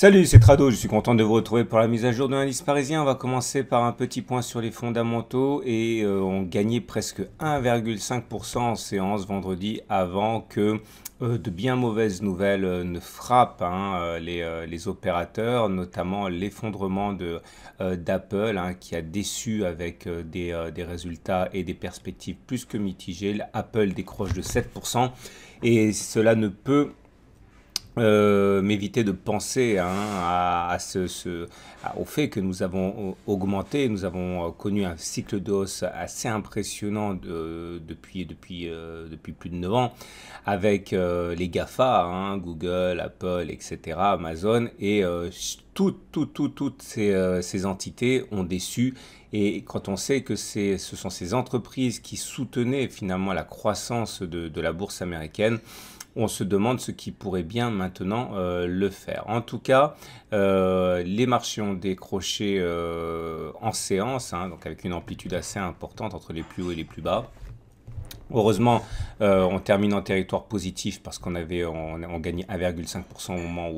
Salut, c'est Trado, je suis content de vous retrouver pour la mise à jour de l'indice parisien. On va commencer par un petit point sur les fondamentaux et on gagnait presque 1,5% en séance vendredi avant que de bien mauvaises nouvelles ne frappent les opérateurs, notamment l'effondrement d'Apple qui a déçu avec des résultats et des perspectives plus que mitigées. Apple décroche de 7% et cela ne peut m'éviter de penser au fait que nous avons augmenté, nous avons connu un cycle de hausse assez impressionnant depuis plus de 9 ans avec les GAFA, Google, Apple, etc., Amazon, et toutes ces entités ont déçu. Et quand on sait que ce sont ces entreprises qui soutenaient finalement la croissance de la bourse américaine, on se demande ce qui pourrait bien maintenant le faire. En tout cas, les marchés ont décroché en séance, donc avec une amplitude assez importante entre les plus hauts et les plus bas. Heureusement, on termine en territoire positif parce on gagnait 1,5% au moment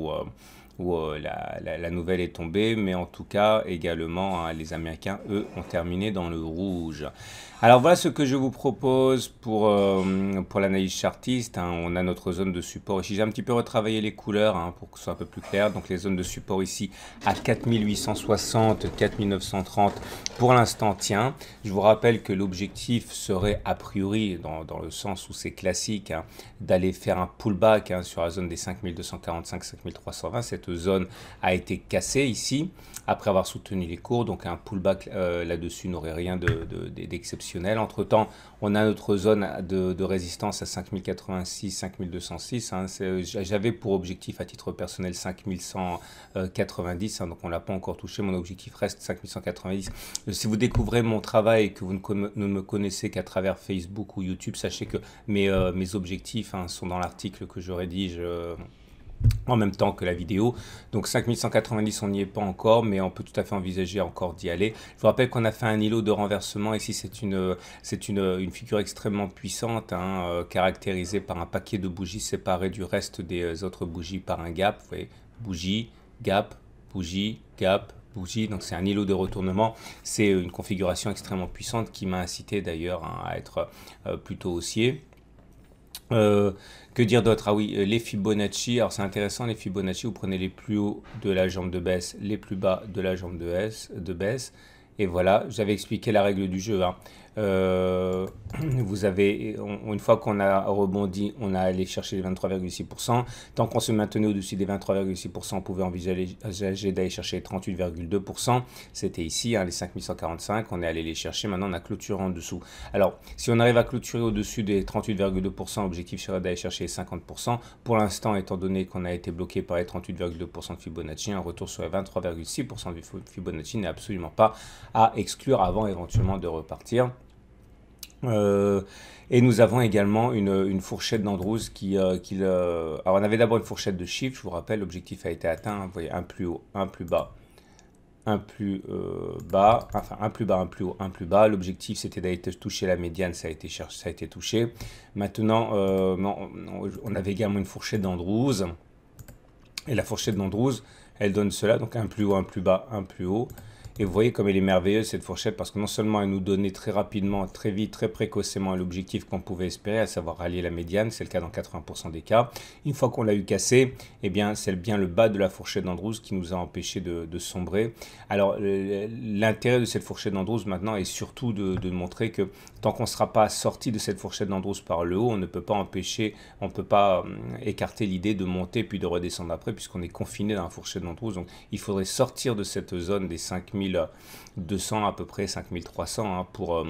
où la nouvelle est tombée, mais en tout cas également les Américains, eux, ont terminé dans le rouge. Alors voilà ce que je vous propose pour l'analyse chartiste. On a notre zone de support ici. J'ai un petit peu retravaillé les couleurs pour que ce soit un peu plus clair. Donc les zones de support ici à 4860, 4930 pour l'instant tient. Je vous rappelle que l'objectif serait a priori, dans le sens où c'est classique, d'aller faire un pullback sur la zone des 5245, 5320. Cette zone a été cassée ici après avoir soutenu les cours. Donc un pullback là-dessus n'aurait rien d'exceptionnel. Entre temps, on a notre zone de résistance à 5086, 5206. J'avais pour objectif à titre personnel 5190, donc on ne l'a pas encore touché. Mon objectif reste 5190. Si vous découvrez mon travail et que vous ne me connaissez qu'à travers Facebook ou YouTube, sachez que mes objectifs sont dans l'article que je rédige en même temps que la vidéo. Donc 5190, on n'y est pas encore, mais on peut tout à fait envisager encore d'y aller. Je vous rappelle qu'on a fait un îlot de renversement. Ici, c'est une figure extrêmement puissante, caractérisée par un paquet de bougies séparées du reste des autres bougies par un gap. Vous voyez, bougie, gap, bougie, gap, bougie. Donc c'est un îlot de retournement. C'est une configuration extrêmement puissante qui m'a incité d'ailleurs à être plutôt haussier. Que dire d'autre? Ah oui, les Fibonacci. Alors c'est intéressant, les Fibonacci, vous prenez les plus hauts de la jambe de baisse, les plus bas de la jambe de baisse. Et voilà, j'avais expliqué la règle du jeu. Vous avez, une fois qu'on a rebondi, on a allé chercher les 23,6%. Tant qu'on se maintenait au-dessus des 23,6%, on pouvait envisager d'aller chercher les 38,2%. C'était ici, les 5145. On est allé les chercher. Maintenant, on a clôturé en dessous. Alors, si on arrive à clôturer au-dessus des 38,2%, l'objectif serait d'aller chercher les 50%. Pour l'instant, étant donné qu'on a été bloqué par les 38,2% de Fibonacci, un retour sur les 23,6% de Fibonacci n'est absolument pas à exclure avant éventuellement de repartir. Et nous avons également une fourchette d'Andrews alors on avait d'abord une fourchette de chiffres, je vous rappelle, l'objectif a été atteint, vous voyez, un plus haut, un plus bas, un plus bas, enfin un plus bas, un plus haut, un plus bas. L'objectif c'était d'aller toucher la médiane, ça a été touché. Maintenant, on avait également une fourchette d'Andrews, et la fourchette d'Andrews, elle donne cela, donc un plus haut, un plus bas, un plus haut. Et vous voyez comme elle est merveilleuse cette fourchette parce que non seulement elle nous donnait très rapidement, très vite, très précocement l'objectif qu'on pouvait espérer, à savoir rallier la médiane, c'est le cas dans 80% des cas. Une fois qu'on l'a eu cassé, eh bien c'est bien le bas de la fourchette d'Andrews qui nous a empêché de sombrer. Alors l'intérêt de cette fourchette d'Andrews maintenant est surtout de montrer que tant qu'on ne sera pas sorti de cette fourchette d'Andrews par le haut, on ne peut pas écarter l'idée de monter puis de redescendre après puisqu'on est confiné dans la fourchette d'Andrews. Donc il faudrait sortir de cette zone des 5200 à peu près, 5300 pour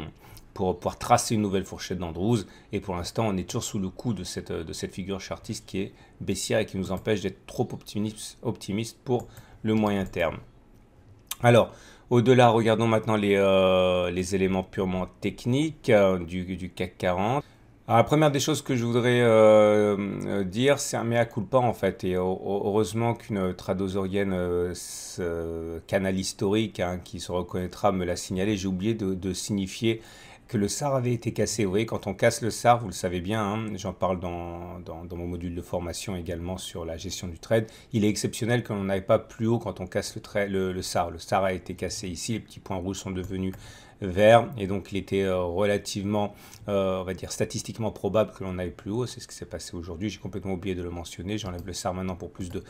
pouvoir tracer une nouvelle fourchette d'Andrews. Et pour l'instant, on est toujours sous le coup de cette figure chartiste qui est baissière et qui nous empêche d'être trop optimiste pour le moyen terme. Alors, au-delà, regardons maintenant les éléments purement techniques du CAC 40. Alors, la première des choses que je voudrais dire, c'est un mea culpa en fait, et heureusement qu'une tradosorienne canal historique qui se reconnaîtra me l'a signalé. J'ai oublié de signifier que le SAR avait été cassé. Vous voyez, quand on casse le SAR, vous le savez bien, hein, j'en parle dans mon module de formation également sur la gestion du trade. Il est exceptionnel qu'on n'aille pas plus haut quand on casse le SAR. Le SAR a été cassé ici, les petits points rouges sont devenus verts et donc il était relativement, on va dire statistiquement probable que l'on aille plus haut. C'est ce qui s'est passé aujourd'hui. J'ai complètement oublié de le mentionner. J'enlève le SAR maintenant pour plus de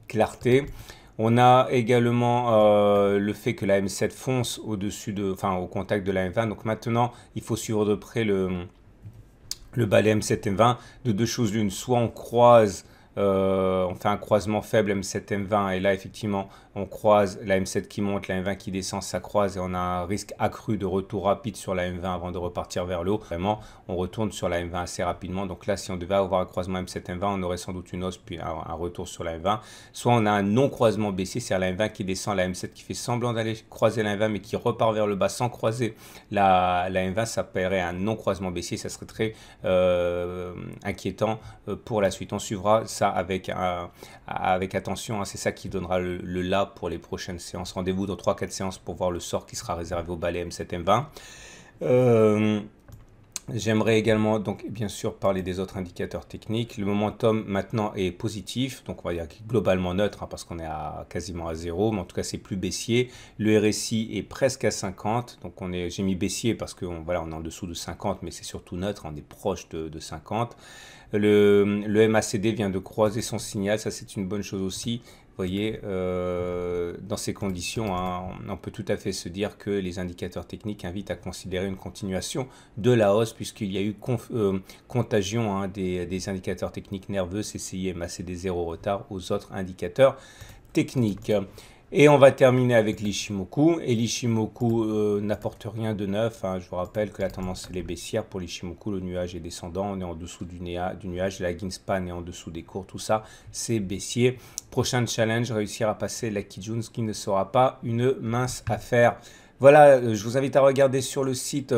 clarté. On a également le fait que la M7 fonce au-dessus enfin au contact de la M20. Donc maintenant, il faut suivre de près le balai M7 M20. De deux choses l'une, soit on croise, on fait un croisement faible M7 M20 et là effectivement on croise la M7 qui monte, la M20 qui descend, ça croise et on a un risque accru de retour rapide sur la M20 avant de repartir vers le haut. Vraiment, on retourne sur la M20 assez rapidement. Donc là, si on devait avoir un croisement M7 M20, on aurait sans doute une hausse puis un retour sur la M20. Soit on a un non-croisement baissier, c'est-à-dire la M20 qui descend, la M7 qui fait semblant d'aller croiser la M20 mais qui repart vers le bas sans croiser la M20, ça paierait un non-croisement baissier. Ça serait très inquiétant pour la suite. On suivra ça avec attention, hein. C'est ça qui donnera le là pour les prochaines séances. Rendez-vous dans 3-4 séances pour voir le sort qui sera réservé au balai M7 M20. J'aimerais également donc bien sûr parler des autres indicateurs techniques. Le momentum maintenant est positif, donc on va dire globalement neutre, hein, parce qu'on est quasiment à 0, mais en tout cas c'est plus baissier. Le RSI est presque à 50, donc j'ai mis baissier parce que voilà, on est en dessous de 50, mais c'est surtout neutre, on est proche de 50. Le MACD vient de croiser son signal, ça c'est une bonne chose aussi. Vous voyez, dans ces conditions, hein, on peut tout à fait se dire que les indicateurs techniques invitent à considérer une continuation de la hausse puisqu'il y a eu contagion, hein, des indicateurs techniques nerveux, CCI et MACD 0 retard aux autres indicateurs techniques. Et on va terminer avec l'Ichimoku. Et l'Ichimoku n'apporte rien de neuf, hein. Je vous rappelle que la tendance elle est baissière pour l'Ichimoku. Le nuage est descendant, on est en dessous du nuage. La Ginspan est en dessous des cours. Tout ça, c'est baissier. Prochain challenge, réussir à passer la Kijun, ce qui ne sera pas une mince affaire. Voilà, je vous invite à regarder sur le site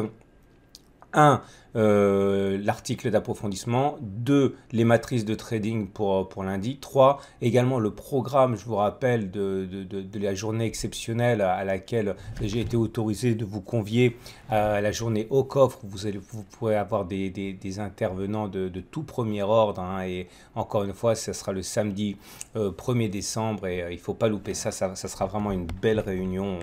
1. L'article d'approfondissement, 2. Les matrices de trading pour lundi, 3. Également le programme, je vous rappelle, de la journée exceptionnelle à laquelle j'ai été autorisé de vous convier à la journée au coffre. Vous pourrez avoir des intervenants de tout premier ordre, hein, et encore une fois, ce sera le samedi 1er décembre et il ne faut pas louper ça, ça sera vraiment une belle réunion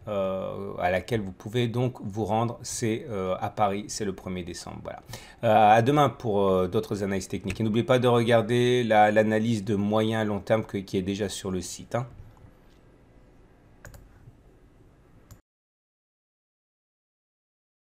à laquelle vous pouvez donc vous rendre. C'est à Paris, c'est le 1er décembre. Voilà. À demain pour d'autres analyses techniques. Et n'oubliez pas de regarder l'analyse de moyen long terme qui est déjà sur le site, hein.